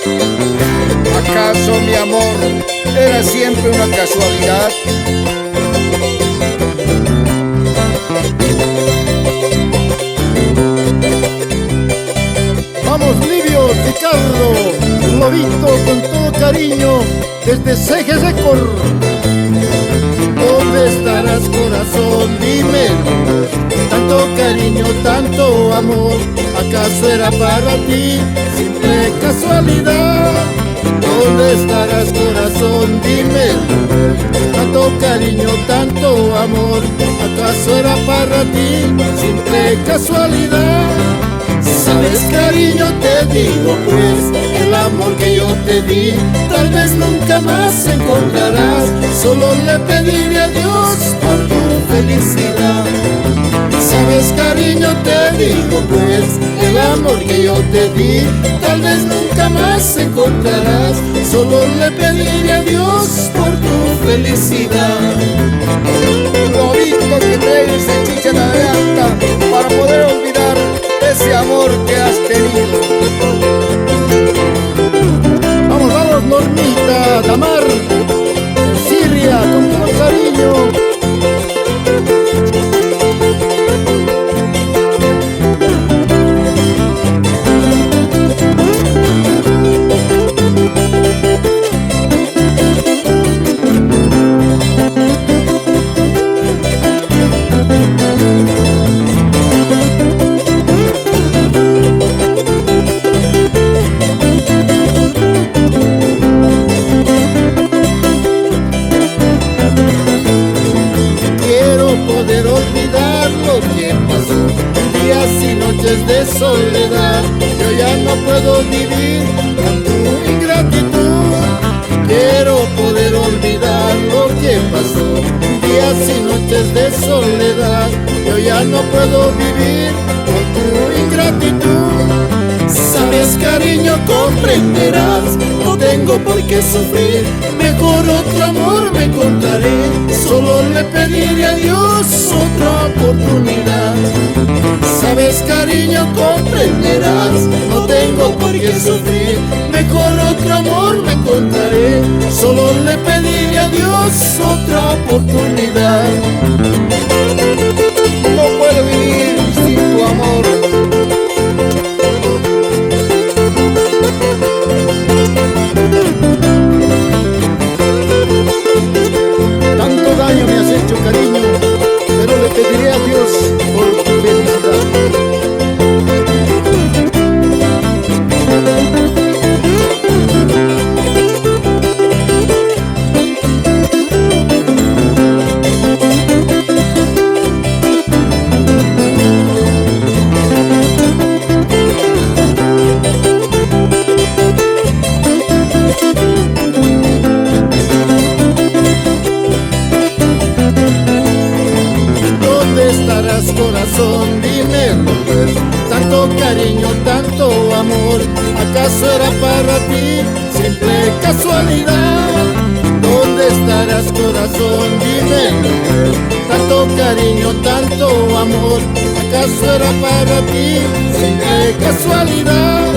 ¿Acaso mi amor era siempre una casualidad? Vamos, Livio, Ricardo, Lobito, con todo cariño, desde Ceje Record. ¿Dónde estarás, corazón? Dímelo. Tanto cariño, tanto amor, ¿acaso era para ti simple casualidad? ¿Dónde estarás, corazón? Dímelo. Tanto cariño, tanto amor, ¿acaso era para ti simple casualidad? Sabes, cariño, te digo pues, el amor que yo te di tal vez nunca más encontrarás. Solo le pediré a Dios por tu felicidad. Sabes, cariño, te digo pues, el amor que yo te di tal vez nunca más encontrarás. Solo le pediré a Dios por tu felicidad. Lobito, que traes el chicha en la garganta para poder olvidar ese amor que has tenido. Vamos, vamos, Normita, Tamar, Siria, con todo cariño. Poder olvidar lo que pasó, días y noches de soledad. Yo ya no puedo vivir con tu ingratitud. Quiero poder olvidar lo que pasó, días y noches de soledad. Yo ya no puedo vivir con tu ingratitud. Sabes, cariño, comprenderás, no tengo por qué sufrir. Mejor otro amor me encontraré. Solo le pediré a Dios otra oportunidad. Sabes, cariño, comprenderás, no tengo por qué sufrir. Mejor otro amor me encontraré. Solo le pediré a Dios otra oportunidad. No puedo vivir sin tu amor. Tanto daño me has hecho, cariño, pero le pediré a Dios por tu felicidad. Corazón, dímelo pues, tanto cariño, tanto amor, ¿acaso era para ti simple casualidad? ¿Dónde estarás, corazón? Dímelo pues, tanto cariño, tanto amor, ¿acaso era para ti simple casualidad?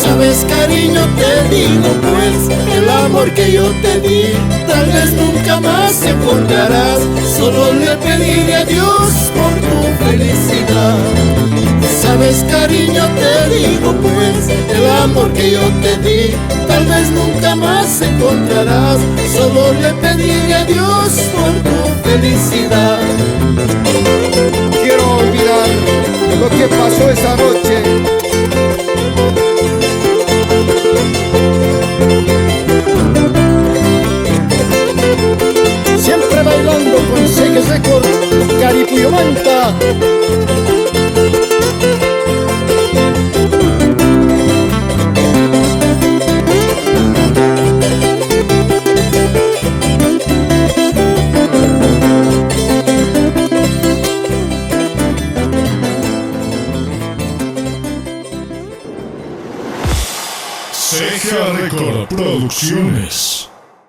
Sabes, cariño, te digo pues, el amor que yo te di tal vez nunca más encontrarás. Solo le pediré a Dios por tu felicidad. Sabes, cariño, te digo pues, el amor que yo te di tal vez nunca más encontrarás. Solo le pediré a Dios por tu felicidad. Quiero olvidar lo que pasó esa noche. Siempre bailando con Ceje Record, Caripuyo Manta. Ceja Record Producciones.